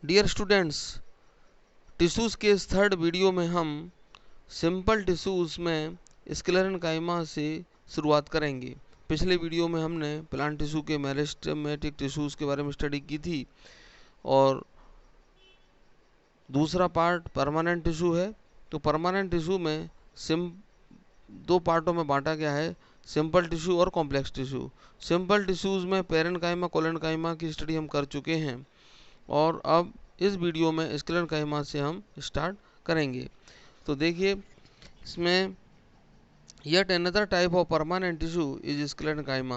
Dear students, tissues के इस third video में हम सिंपल टिश्यूज़ में स्क्लेरेन्काइमा से शुरुआत करेंगे। पिछले वीडियो में हमने प्लांट टिश्यू के मेरिस्टेमेटिक टिश्यूज़ के बारे में स्टडी की थी और दूसरा पार्ट परमानेंट टिश्यू है। तो परमानेंट टिश्यू में दो पार्टों में बांटा गया है, सिंपल टिश्यू और कॉम्प्लेक्स टिश्यू। सिंपल टिश्यूज़ में पेरेन्काइमा कोलेन्काइमा की स्टडी हम कर चुके हैं और अब इस वीडियो में स्क्लेरेन्काइमा से हम स्टार्ट करेंगे। तो देखिए, इसमें yet another type of permanent tissue is sclerenchyma,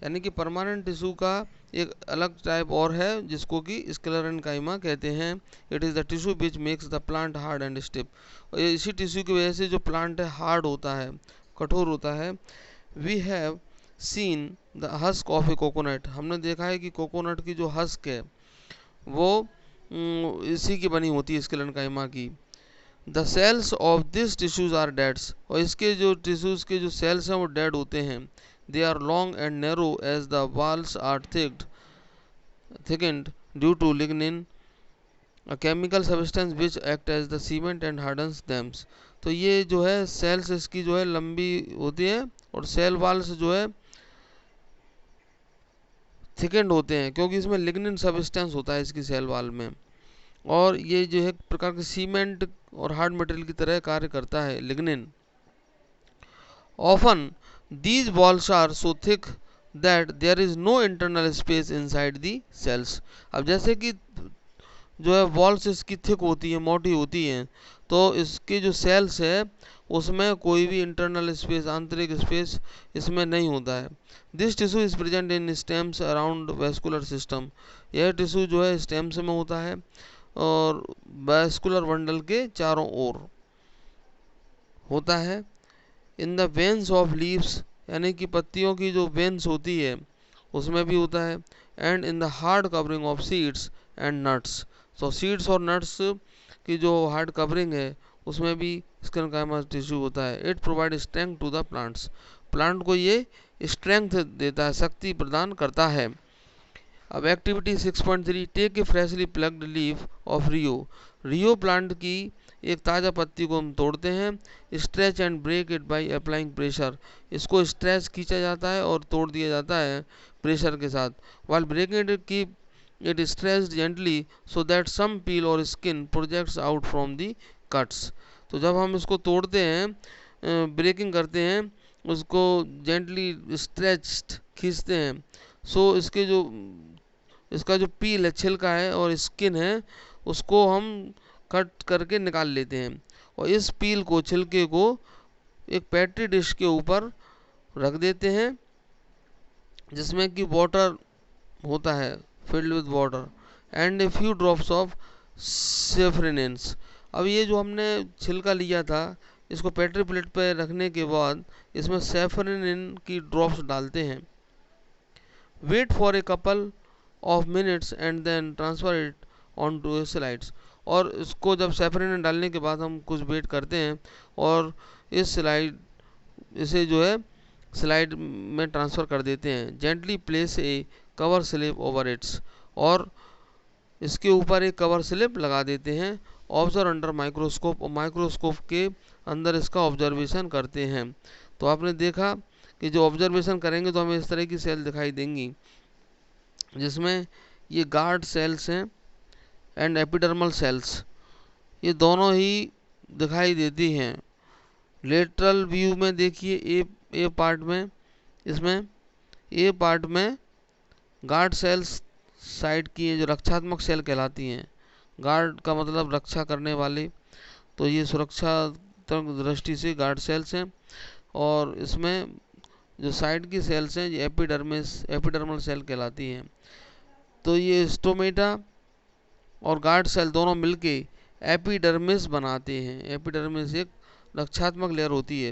यानी कि परमानेंट टिश्यू का एक अलग टाइप और है जिसको कि स्क्लेरेन्काइमा कहते हैं। It is the tissue which makes the plant hard and stiff. और इसी टिश्यू की वजह से जो प्लांट है हार्ड होता है, कठोर होता है। We have seen the husk of a coconut. हमने देखा है कि कोकोनट की जो हस्क है वो इसी की बनी होती है, स्क्लेरेन्काइमा की। The cells of this tissues are deads. और इसके जो टिश्यूज़ के जो सेल्स हैं वो डेड होते हैं। They are long and narrow as the walls are thickened due to lignin, a chemical substance which act as the cement and hardens them। तो ये जो है सेल्स इसकी जो है लंबी होती है और सेल वॉल्स जो है थिकेंड होते हैं क्योंकि इसमें लिग्निन सब्सटेंस होता है इसकी सेल वॉल में। और ये जो है एक प्रकार के सीमेंट और हार्ड मटेरियल की तरह कार्य करता है lignin. Often these walls are so thick that there is no internal space inside the cells. अब जैसे कि जो है वॉल्स इसकी थिक होती है, मोटी होती हैं, तो इसके जो सेल्स है उसमें कोई भी इंटरनल स्पेस, आंतरिक स्पेस इसमें नहीं होता है। This tissue is present in stems around vascular system. यह टिश्यू जो है स्टेम्स में होता है और वेस्कुलर बंडल के चारों ओर होता है। In the veins of leaves, यानी कि पत्तियों की जो वेन्स होती है उसमें भी होता है। And in the hard covering of seeds and nuts. तो सीड्स और नट्स की जो हार्ड कवरिंग है उसमें भी स्क्लेरेन्काइमा टिश्यू होता है। It provide strength to the plants. Plant को ये स्ट्रेंथ देता है, शक्ति प्रदान करता है। अब activity 6.3, take a freshly plugged leaf of rheo. Rheo plant की एक ताज़ा पत्ती को हम तोड़ते हैं। Stretch and break it by applying pressure. इसको स्ट्रेच खींचा जाता है और तोड़ दिया जाता है प्रेशर के साथ। While breaking it keep it stretched gently so that some peel और skin projects out from the cuts. तो जब हम इसको तोड़ते हैं, ब्रेकिंग करते हैं, उसको जेंटली स्ट्रेच्ड खींचते हैं, सो इसका जो पील है, छिलका है और स्किन है, उसको हम कट करके निकाल लेते हैं। और इस पील को, छिलके को एक पेट्री डिश के ऊपर रख देते हैं जिसमें कि वाटर होता है, filled with water and a few drops of safranin. अब ये जो हमने छिलका लिया था, इसको पेट्री प्लेट पर रखने के बाद इसमें सेफ्रेनिन की ड्रॉप्स डालते हैं। Wait for a couple of minutes and then transfer it on to a slides. और इसको जब सेफ्रेनिन डालने के बाद हम कुछ वेट करते हैं और इसे जो है स्लाइड में ट्रांसफ़र कर देते हैं। Gently place A cover slip over it's. और इसके ऊपर एक कवर स्लिप लगा देते हैं। Observe under microscope. और माइक्रोस्कोप के अंदर इसका ऑब्जर्वेशन करते हैं। तो आपने देखा कि जो ऑब्जर्वेशन करेंगे तो हमें इस तरह की सेल दिखाई देंगी जिसमें ये गार्ड सेल्स हैं एंड एपिडर्मल सेल्स, ये दोनों ही दिखाई देती हैं। लेटरल व्यू में देखिए, ए पार्ट में, इसमें ए पार्ट में गार्ड सेल्स साइड की हैं जो रक्षात्मक सेल कहलाती हैं। गार्ड का मतलब रक्षा करने वाले, तो ये सुरक्षात्मक दृष्टि से गार्ड सेल्स हैं। और इसमें जो साइड की सेल्स हैं ये एपिडर्मल सेल कहलाती हैं। तो ये स्टोमेटा और गार्ड सेल दोनों मिलके एपिडर्मिस बनाते हैं। एपिडर्मिस एक रक्षात्मक लेयर होती है।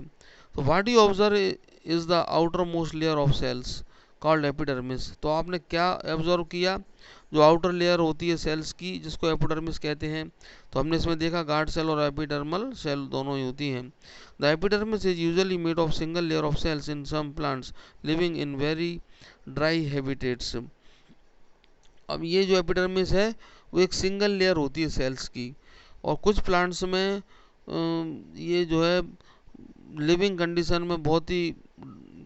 तो what you observe is the outer most layer of cells called epidermis. तो आपने क्या ऑब्जर्व किया, जो आउटर लेयर होती है सेल्स की जिसको एपिडर्मिस कहते हैं। तो हमने इसमें देखा गार्ड सेल और एपिडर्मल सेल दोनों ही होती हैं। The epidermis is usually made of single layer of cells in some plants living in very dry habitats. अब ये जो एपिडर्मिस है वो एक सिंगल लेयर होती है सेल्स की, और कुछ प्लांट्स में ये जो है लिविंग कंडीशन में बहुत ही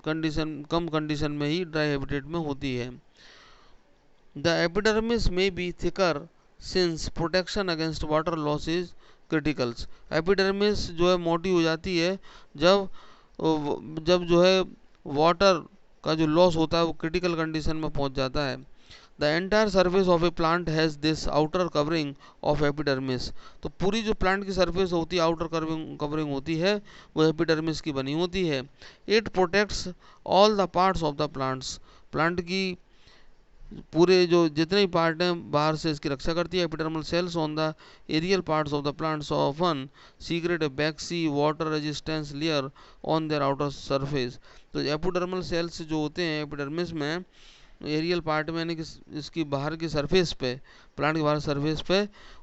कम कंडीशन में ही ड्राई हैबिटेट में होती है। The epidermis may be thicker since protection against water loss is criticals. Epidermis जो है मोटी हो जाती है जब जब जो है वाटर का जो लॉस होता है वो क्रिटिकल कंडीशन में पहुंच जाता है। The entire surface of A plant has this outer covering of epidermis. तो पूरी जो प्लांट की सरफेस होती है, आउटर कवरिंग होती है, वो एपिडर्मिस की बनी होती है। It protects all the parts of the plants. Plant की पूरे जो जितने भी पार्ट हैं बाहर से इसकी रक्षा करती है। Epidermal cells on the aerial parts of the plants often secrete a waxy water resistance layer on their outer surface. तो एपिडर्मल सेल्स जो होते हैं एपिडर्मिस में एरियल पार्ट में, यानी कि इसकी बाहर की सरफेस पे, प्लांट की बाहर सरफेस पे,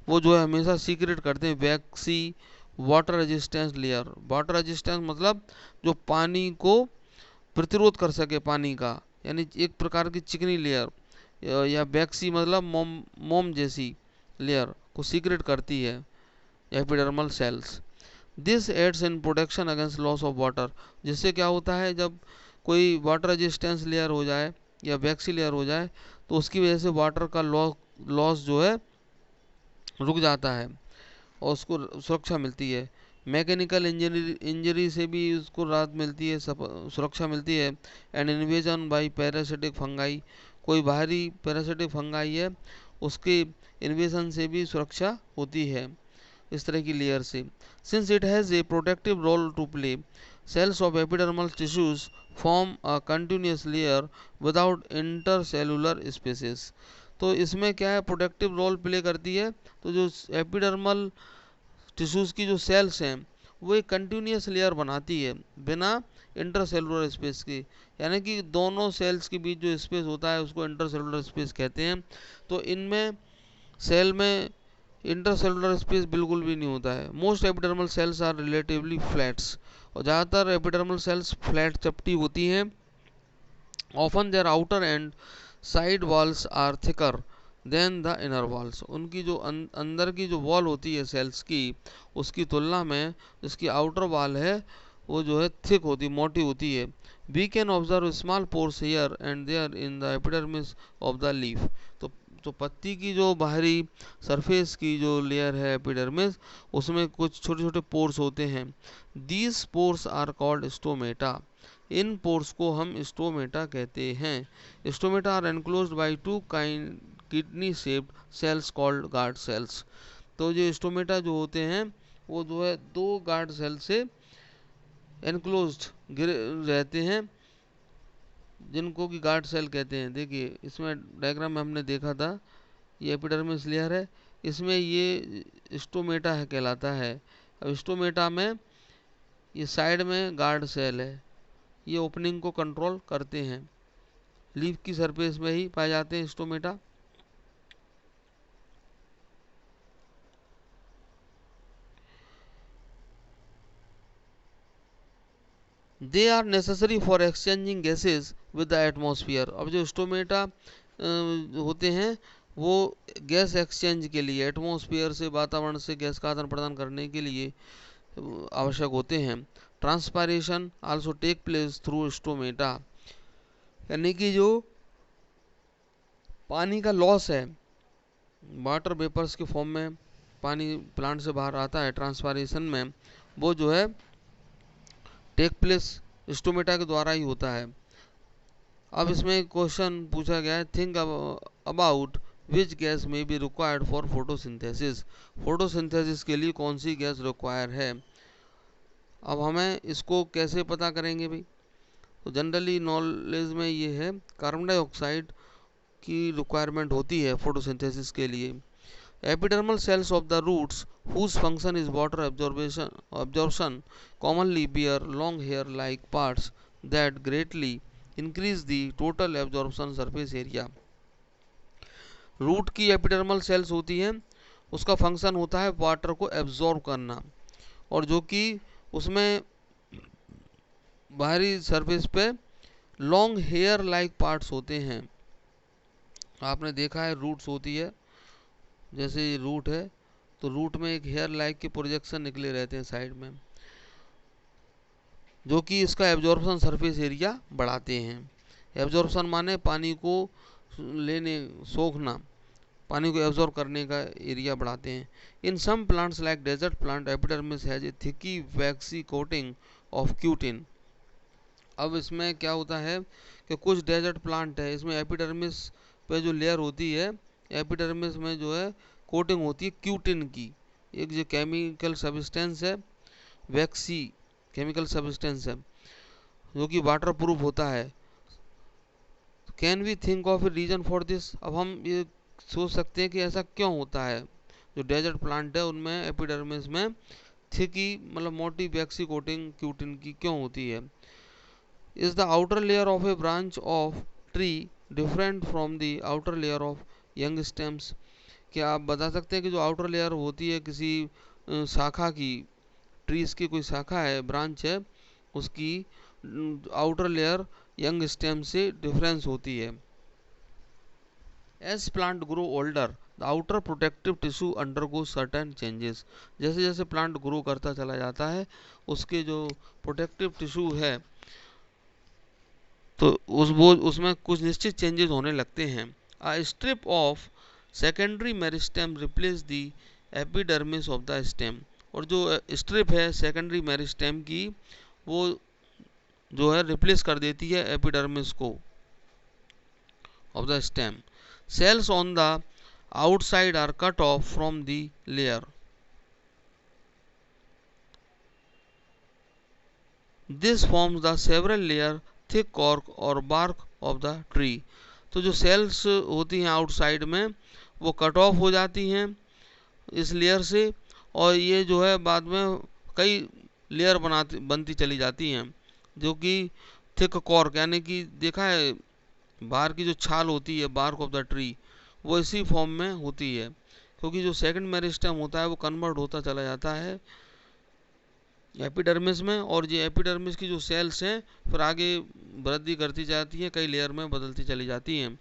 वो जो है हमेशा सीक्रेट करते हैं waxy water resistance layer. Water resistance मतलब जो पानी को प्रतिरोध कर सके, पानी का, यानी एक प्रकार की चिकनी लेयर, या वैक्सी मतलब मोम जैसी लेयर को सीक्रेट करती है epidermal cells. This aids in protection against loss of water. जिससे क्या होता है, जब कोई वाटर रेजिस्टेंस लेयर हो जाए या वैक्सी लेयर हो जाए तो उसकी वजह से वाटर का लॉस जो है रुक जाता है और उसको सुरक्षा मिलती है। मैकेनिकल इंजरी से भी उसको राहत मिलती है, सुरक्षा मिलती है। And invasion by parasitic fungi, कोई बाहरी पैरासिटिक फंगाई है उसके इन्वेजन से भी सुरक्षा होती है इस तरह की लेयर से। Since it has a protective role to play, cells of epidermal tissues form a continuous layer without intercellular spaces। तो इसमें क्या है, प्रोटेक्टिव रोल प्ले करती है। तो जो एपिडर्मल टिश्यूज़ की जो सेल्स हैं वो एक कंटिन्यूस लेयर बनाती है बिना इंटरसेलुलर स्पेस की, यानी कि दोनों सेल्स के बीच जो स्पेस होता है उसको इंटरसेलुलर स्पेस कहते हैं। तो इनमें सेल में इंटरसेलुलर स्पेस बिल्कुल भी नहीं होता है। Most epidermal cells are relatively flats, और ज़्यादातर एपिडर्मल सेल्स फ्लैट चपटी होती हैं। Often their outer and side walls are thicker than the inner walls. उनकी जो अंदर की जो वॉल होती है सेल्स की, उसकी तुलना में जिसकी आउटर वॉल है वो जो है थिक होती, मोटी होती है। We can observe small pores here and there in the epidermis of the leaf. तो पत्ती की जो बाहरी सरफेस की जो लेयर है एपिडर्मिस, उसमें कुछ छोटे छोटे पोर्स होते हैं। These pores are called stomata. इन पोर्स को हम स्टोमेटा कहते हैं। Stomata are enclosed by two kidney shaped cells called guard cells. तो जो स्टोमेटा जो होते हैं वो जो है दो गार्ड सेल से एनक्लोज्ड रहते हैं, जिनको कि गार्ड सेल कहते हैं। देखिए इसमें डायग्राम में हमने देखा था, ये एपिडर्मिस लेयर है, इसमें ये स्टोमेटा है कहलाता है। अब स्टोमेटा में ये साइड में गार्ड सेल है, ये ओपनिंग को कंट्रोल करते हैं। लीफ की सरफेस में ही पाए जाते हैं stomata. They are necessary for exchanging gases with the atmosphere. अब जो स्टोमेटा होते हैं वो गैस एक्सचेंज के लिए, एटमॉस्फेयर से, वातावरण से गैस का आदान प्रदान करने के लिए आवश्यक होते हैं। Transpiration also take place through stomata, यानी कि जो पानी का लॉस है वाटर वेपर्स के फॉर्म में पानी प्लांट से बाहर आता है ट्रांसपायरेशन में, वो जो है टेक प्लेस स्टोमेटा के द्वारा ही होता है। अब इसमें क्वेश्चन पूछा गया है, थिंक अबाउट विच गैस में be required for photosynthesis. Photosynthesis के लिए कौन सी गैस रिक्वायर है। अब हमें इसको कैसे पता करेंगे भाई, तो जनरली नॉलेज में ये है कार्बन डाइऑक्साइड की रिक्वायरमेंट होती है फोटोसिंथेसिस के लिए। Epidermal cells of the roots whose function is water absorption commonly bear long hair like parts that greatly increase the total absorption surface area। Root की epidermal cells होती हैं, उसका function होता है वाटर को एब्जॉर्ब करना, और जो कि उसमें बाहरी सरफेस पे लॉन्ग हेयर लाइक पार्ट्स होते हैं। आपने देखा है रूट्स होती है, जैसे ये रूट है तो रूट में एक हेयर लाइक के प्रोजेक्शन निकले रहते हैं साइड में, जो कि इसका एब्जॉर्प्शन सरफेस एरिया बढ़ाते हैं। एब्जॉर्प्शन माने पानी को लेने, सोखना, पानी को एब्जॉर्ब करने का एरिया बढ़ाते हैं। In some plants like desert plant epidermis has a thick waxy coating of cutin. अब इसमें क्या होता है कि कुछ डेजर्ट प्लांट है, इसमें एपिडर्मिस पे जो लेयर होती है, एपिडर्मिस में जो है कोटिंग होती है क्यूटिन की, एक जो केमिकल सब्सटेंस है, वैक्सी केमिकल सब्सटेंस है, जो कि वाटर प्रूफ होता है। Can we think of a reason for this? अब हम ये सोच सकते हैं कि ऐसा क्यों होता है, जो डेजर्ट प्लांट है उनमें एपिडर्मिस में थिकी मतलब मोटी वैक्सी कोटिंग क्यूटिन की क्यों होती है। Is the outer layer of A branch of tree different from the outer layer of young stems? क्या आप बता सकते हैं कि जो आउटर लेयर होती है किसी शाखा की, ट्रीज की कोई शाखा है, ब्रांच है, उसकी आउटर लेयर यंग स्टेम से डिफरेंस होती है। As plant grow older the outer protective tissue undergo certain changes. जैसे जैसे प्लांट ग्रो करता चला जाता है, उसके जो प्रोटेक्टिव टिश्यू है तो उसमें कुछ निश्चित चेंजेस होने लगते हैं। A strip of secondary meristem replace the epidermis of the stem. और जो स्ट्रिप है सेकेंडरी मेरिस्टेम की, वो जो है रिप्लेस कर देती है एपिडर्मिस को of the stem. Cells on the outside are cut off from the layer. This forms the several layer thick cork और बार्क ऑफ द ट्री। तो जो सेल्स होती हैं आउटसाइड में, वो कट ऑफ हो जाती हैं इस लेयर से, और ये जो है बाद में कई लेयर बनती चली जाती हैं, जो कि थिक कॉर्क यानी कि देखा है बाहर की जो छाल होती है बार्क ऑफ द ट्री, वो इसी फॉर्म में होती है, क्योंकि जो सेकंड मेरिस्टेम होता है वो कन्वर्ट होता चला जाता है एपिडर्मिस में, और ये एपिडर्मिस की जो सेल्स हैं फिर आगे वृद्धि करती जाती हैं, कई लेयर में बदलती चली जाती हैं।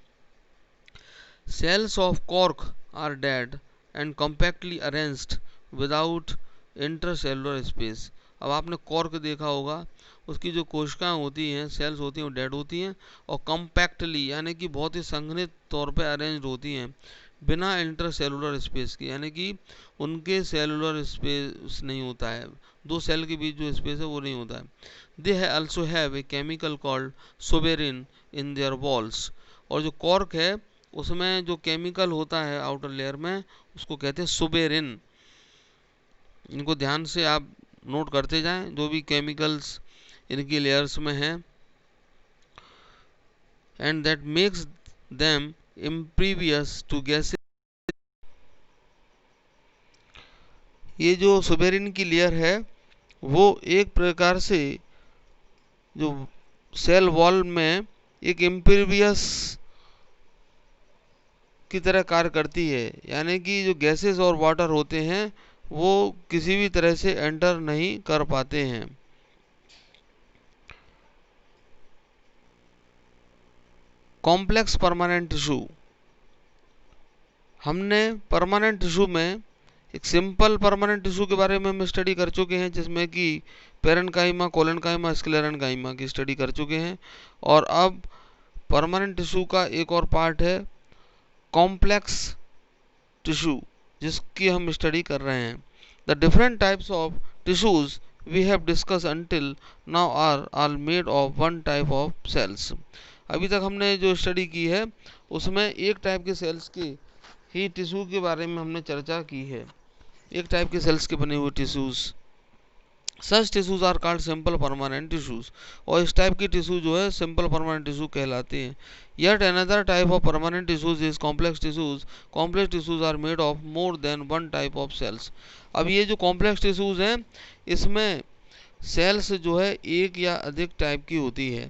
Cells of cork are dead and compactly arranged without intercellular space. अब आपने कॉर्क देखा होगा, उसकी जो कोशिकाएं होती हैं, सेल्स होती हैं, वो डेड होती हैं और कॉम्पैक्टली यानी कि बहुत ही संघनित तौर पे अरेंज्ड होती हैं, बिना इंटरसेलुलर स्पेस की, यानी कि उनके सेलुलर स्पेस नहीं होता है, दो सेल के बीच जो स्पेस है वो नहीं होता है। They also have a chemical called suberin in their walls. और जो कॉर्क है उसमें जो केमिकल होता है आउटर लेयर में, उसको कहते हैं सुबेरिन। इनको ध्यान से आप नोट करते जाएं, जो भी केमिकल्स इनकी लेयर्स में हैं, and that makes them impervious to gases. ये जो सुबेरिन की लेयर है वो एक प्रकार से जो सेल वॉल में एक इम्प्रीवियस की तरह कार्य करती है, यानी कि जो गैसेस और वाटर होते हैं वो किसी भी तरह से एंटर नहीं कर पाते हैं। Complex permanent tissue. हमने परमानेंट टिश्यू में एक सिंपल परमानेंट टिश्यू के बारे में हम स्टडी कर चुके हैं, जिसमें कि पेरेन्काइमा, कोलेनकाइमा, स्क्लेरेन्काइमा की स्टडी कर चुके हैं। और अब परमानेंट टिश्यू का एक और पार्ट है कॉम्प्लेक्स टिश्यू, जिसकी हम स्टडी कर रहे हैं। The different types of tissues we have discussed until now are all made of one type of cells. अभी तक हमने जो स्टडी की है उसमें एक टाइप के सेल्स की ही टिश्यू के बारे में हमने चर्चा की है, एक टाइप के सेल्स के बने हुए tissues. Such tissues are called simple permanent tissues. और इस टाइप की टिश्यू जो है सिंपल परमानेंट टिश्यू कहलाते हैं। Yet another type of permanent tissues is complex tissues. Complex tissues are made of more than one type of cells. अब ये जो कॉम्प्लेक्स टिश्यूज हैं इसमें सेल्स जो है एक या अधिक टाइप की होती है।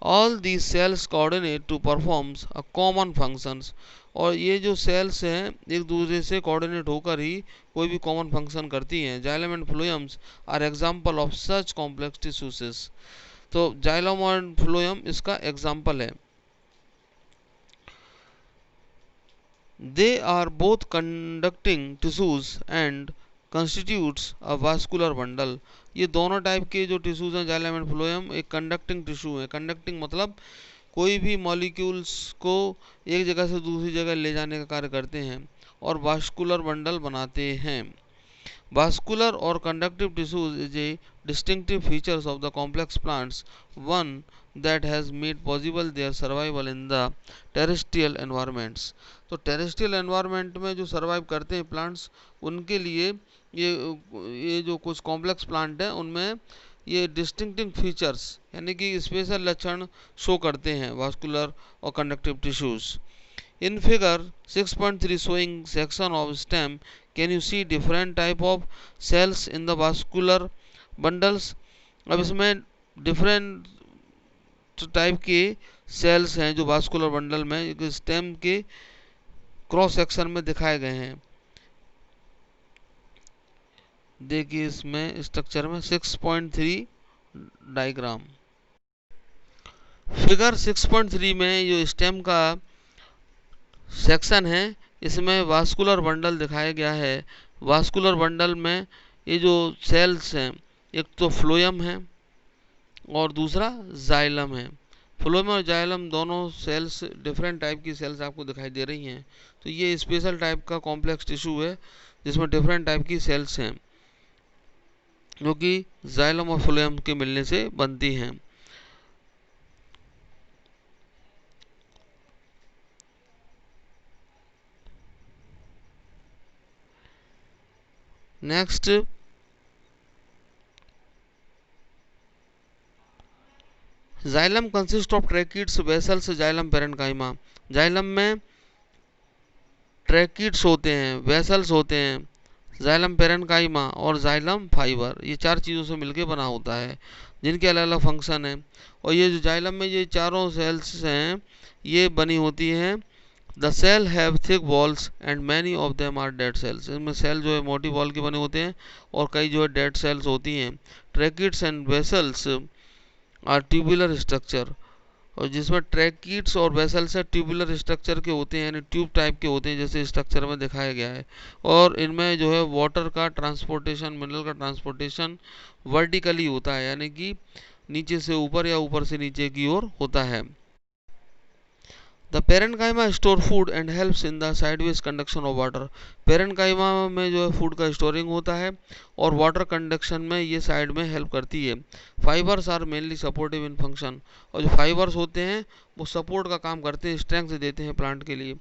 All these cells coordinate to performs a common functions. और ये जो सेल्स हैं एक दूसरे से कोऑर्डिनेट होकर ही कोई भी कॉमन फंक्शन करती हैं। Xylem and phloems are example of such complex tissues. तो जाइलम और फ्लोएम इसका एग्जांपल है। They are both conducting tissues and constitutes a vascular bundle. ये दोनों टाइप के जो टिश्यूज हैं जाइलम एंड फ्लोएम एक कंडक्टिंग टिश्यू है। कंडक्टिंग मतलब कोई भी मॉलिक्यूल्स को एक जगह से दूसरी जगह ले जाने का कार्य करते हैं और वास्कुलर बंडल बनाते हैं। Vascular or conductive tissues is a distinctive feature of the complex plants, one that has made possible their survival in the terrestrial environments. तो टेरेस्ट्रियल एनवायरनमेंट में जो सर्वाइव करते हैं प्लांट्स, उनके लिए ये जो कुछ कॉम्प्लेक्स प्लांट हैं उनमें ये डिस्टिंक्टिव फीचर्स यानी कि स्पेशल लक्षण शो करते हैं वास्कुलर और conductive tissues. In figure 6.3 showing section of stem, can you see different type of cells in the vascular bundles? अब इसमें डिफरेंट टाइप के सेल्स हैं जो वास्कुलर बंडल में स्टेम के क्रॉस सेक्शन में दिखाए गए हैं। देखिए इसमें स्ट्रक्चर में 6.3 डायग्राम। फिगर 6.3 में जो स्टेम का सेक्शन है इसमें वास्कुलर बंडल दिखाया गया है। वास्कुलर बंडल में ये जो सेल्स हैं एक तो फ्लोएम है और दूसरा जाइलम है। फ्लोएम और जाइलम दोनों सेल्स डिफरेंट टाइप की सेल्स आपको दिखाई दे रही हैं। तो ये स्पेशल टाइप का कॉम्प्लेक्स टिश्यू है जिसमें डिफरेंट टाइप की सेल्स हैं जो कि जाइलम और फ्लोएम के मिलने से बनती हैं। Next xylem consist of tracheids vessels xylem parenchyma. Xylem में ट्रैकिड्स होते हैं, वेसल्स होते हैं, जाइलम पेरेन्काइमा और जाइलम फाइबर, ये चार चीज़ों से मिलकर बना होता है जिनके अलग अलग फंक्शन हैं। और ये जो जाइलम में ये चारों सेल्स हैं ये बनी होती हैं। The cell have thick walls and many of them are dead cells. इसमें सेल जो है मोटी वॉल के बने होते हैं और कई जो है डेड सेल्स होती हैं। Tracheids and vessels are tubular structure, और जिसमें ट्रैकिड्स और वेसल्स है ट्यूबुलर स्ट्रक्चर के होते हैं यानी ट्यूब टाइप के होते हैं जैसे स्ट्रक्चर में दिखाया गया है। और इनमें जो है वाटर का ट्रांसपोर्टेशन, मिनरल का ट्रांसपोर्टेशन वर्टिकली होता है यानी कि नीचे से ऊपर या ऊपर से नीचे की ओर होता है। The parenchyma store food and helps in the sideways conduction of water. Parenchyma में जो है फूड का स्टोरिंग होता है और वाटर कंडक्शन में ये साइड में हेल्प करती है। Fibres are mainly supportive in function, और जो फाइबर्स होते हैं वो सपोर्ट का काम करते हैं, स्ट्रेंथ देते हैं प्लांट के लिए।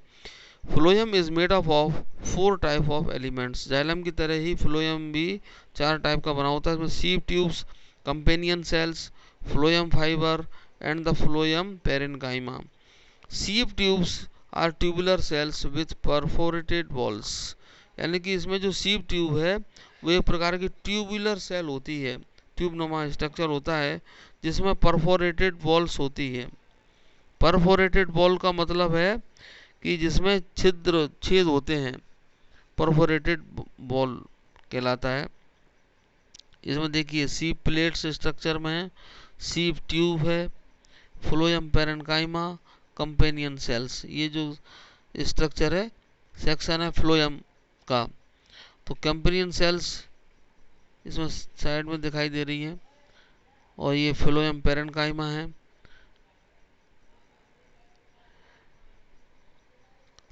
Phloem is made up of 4 type of elements. Xylem की तरह ही फ्लोएम भी 4 टाइप का बना होता है। इसमें sieve tubes, companion cells, phloem fibre and the phloem parenchyma. Sieve tubes are tubular cells with perforated walls, यानी कि इसमें जो सीव ट्यूब है वो एक प्रकार की ट्यूबुलर सेल होती है, ट्यूब नुमा स्ट्रक्चर होता है जिसमें परफोरेटेड वॉल्स होती है। परफोरेटेड वॉल का मतलब है कि जिसमें छिद्र छेद होते हैं, परफोरेटेड वॉल कहलाता है। इसमें देखिए सीव प्लेट्स स्ट्रक्चर में है, सीव ट्यूब है, फ्लोएम पेरेन्काइमा, कंपेनियन सेल्स, ये जो स्ट्रक्चर है सेक्शन है फ्लोएम का। तो कंपेनियन सेल्स इसमें साइड में दिखाई दे रही हैं और ये फ्लोएम पेरेन्काइमा है।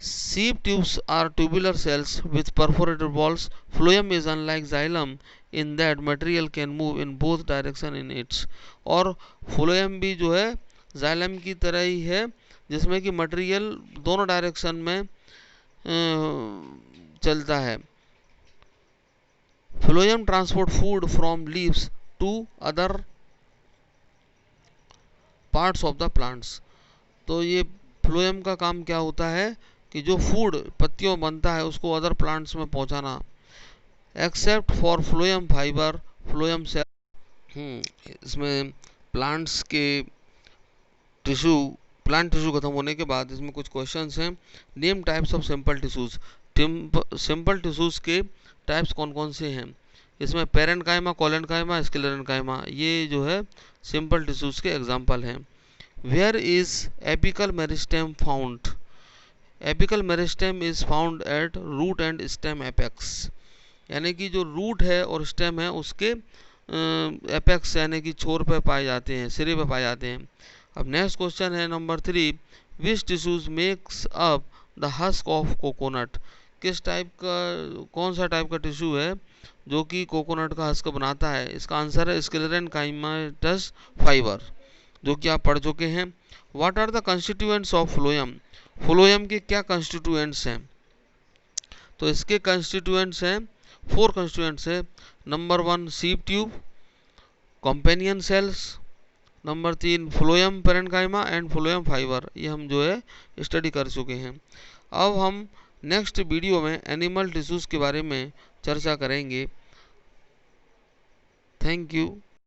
Sieve tubes are tubular cells with perforated walls. Phloem is unlike xylem in that material can move in both direction in its. और phloem भी जो है xylem की तरह ही है जिसमें कि मटेरियल दोनों डायरेक्शन में चलता है। Phloem transport food from leaves to other parts of the plants. तो ये फ्लोएम का काम क्या होता है कि जो फूड पत्तियों बनता है उसको अदर प्लांट्स में पहुंचाना। Except for phloem fibre, phloem cell. इसमें प्लांट्स के टिश्यू, प्लांट टिश्यू खत्म होने के बाद इसमें कुछ क्वेश्चंस हैं। Name types of simple tissues. Simple tissues के टाइप्स कौन कौन से हैं? इसमें पेरेन्काइमा, कोलेन्काइमा, स्क्लेरेन्काइमा, ये जो है सिंपल टिश्यूज के एग्जाम्पल हैं। Where is apical meristem found? Apical meristem is found at root and stem apex, यानी कि जो रूट है और स्टेम है उसके एपेक्स यानी कि छोर पे पाए जाते हैं, सिरे पे पाए जाते हैं। अब नेक्स्ट क्वेश्चन है number 3, which tissues makes up the husk of coconut, किस टाइप का, कौन सा टाइप का टिश्यू है जो कि कोकोनट का हस्क बनाता है? इसका आंसर है स्क्लेरन काइमाटस फाइबर, जो कि आप पढ़ चुके हैं। What are the constituents of phloem, phloem के क्या कंस्टिट्यूएंट्स हैं? तो इसके कंस्टिट्यूएंट्स हैं, 4 कंस्टिट्यूएंट्स है। Number 1 sieve tube, companion cells, number 3 phloem parenchyma and phloem fibre, ये हम जो है स्टडी कर चुके हैं। अब हम नेक्स्ट वीडियो में एनिमल टिश्यूज़ के बारे में चर्चा करेंगे। Thank you.